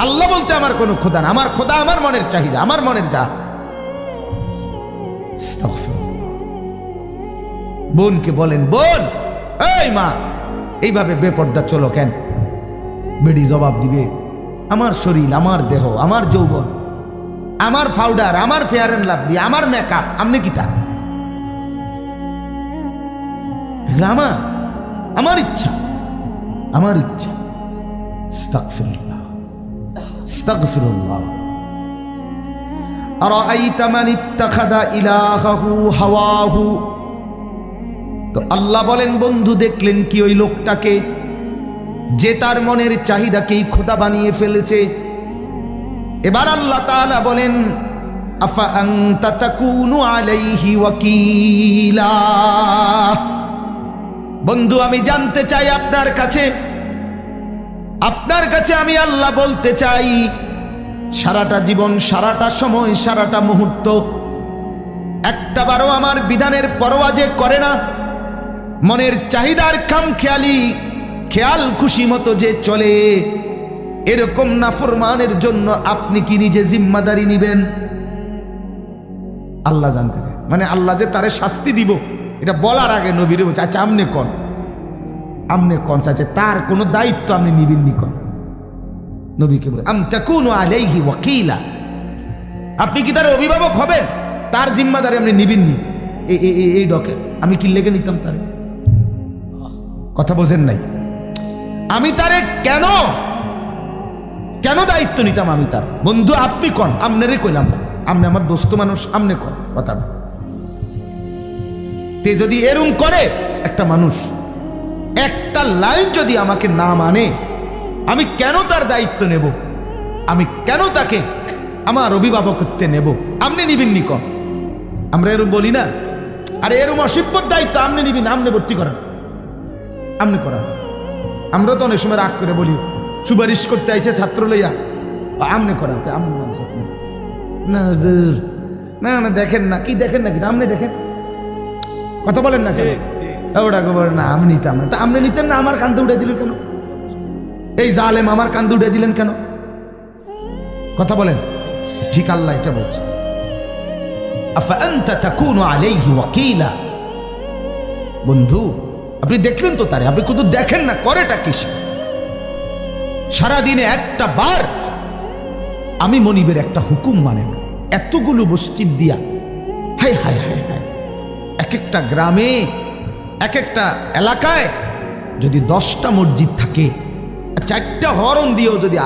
আল্লাহ বলতে আমার কোনো খোদা না, আমার খোদা আমার মনের চাহিদা, আমার মনের যা। বোনকে বলেন, বোন এই মা এইভাবে বেপর্দা চলো কেন? বেডি জবাব দিবে, আমার শরীর, আমার দেহ, আমার যৌবন, আমার পাউডার, আমার ফেয়ার এন্ড লাভলি, আমার মেকআপ, আপনি কি তা? আমার আমার ইচ্ছা, আমার ইচ্ছা। আস্তাগফিরুল্লাহ, আস্তাগফিরুল্লাহ। আরাআইতা মান ইত্তাখাযা ইলাহাহু হাওয়াহু। তো আল্লাহ বলেন, বন্ধু দেখলেন কি ওই লোকটাকে যে তার মনের চাহিদাকেই খোদা বানিয়ে ফেলেছে? এবার আল্লাহ তাআলা বলেন, আফা আনতা তাকুনু আলাইহি ওয়াকিলা। বন্ধু আমি জানতে চাই আপনার কাছে আমি আল্লাহ বলতে চাই, সারাটা জীবন, সারাটা সময়, সারাটা মুহূর্ত একটা বারও আমার বিধানের পরোয়া যে করে না, মনের চাহিদার খামখেয়ালি খেয়াল খুশি মতো যে চলে, এরকম নাফরমানের জন্য আপনি কি নিজে জিম্মাদারি নিবেন? আল্লাহ জানতে চায়, মানে আল্লাহ যে তারে শাস্তি দিব এটা বলার আগে নবীর বলছে, আচ্ছা আমনে কোন চাচ্ছে তার কোনো দায়িত্ব আপনি নিবেন নি কোন? নবীকে বলে আম তাকুনু আলাইহি ওয়াকিলা, আপনি কি তার অভিভাবক হবেন? তার জিম্মাদারি আপনি নিবেন নি? এই ডকে আমি কি লেগে নিতাম তার? কথা বোঝেন নাই? আমি তারে কেন দায়িত্ব নিতাম? আমি তার বন্ধু, আপনি কোন? আমনেরে কইলাম, আমনে আমার দোস্ত মানুষ, আমনে কোন কথা না। তে যদি এরম করে একটা মানুষ, একটা লাইন যদি আমাকে না মানে, আমি কেন তার দায়িত্ব নেব? আমি কেন তাকে আমার অভিভাবকত্বে নেব? আপনি নিবেন নি কম? আমরা এরম বলি না? আরে এরম অসভ্যর দায়িত্ব আপনি নিবেন, আপনি ভর্তি করেন, আপনি করান। আমরা তো অনেক সময় রাগ করে বলি, সুপারিশ করতে আইছে ছাত্র লইয়া, আমনে করান, না হুজুর, না দেখেন না, কি দেখেন না, কিন্তু আপনি দেখেন, কথা বলেন না কেন? ওটা বলেন না আমি নিতাম না, তা আপনি নিতেন না, আমার কান্দে উঠে দিলেন কেন? এই জালেম আমার কান্দে উঠে দিলেন কেন? কথা বলেন। ঠিক আল্লাহ এটা বলছে, আফা আনতা তাকুনু আলাইহি ওয়াকিলা। বন্ধু আপনি দেখলেন তো তারে, আপনি শুধু দেখেন না, করেটা কি? সারাদিনে একটা বার আমি মনিবের একটা হুকুম মানে না, এতগুলো মসজিদ দিয়া, হায় হায় হায় হায়, এক একটা গ্রামে, এক একটা এলাকায় যদি 10টা মসজিদ থাকে, 4টা হরন দিয়েও যদি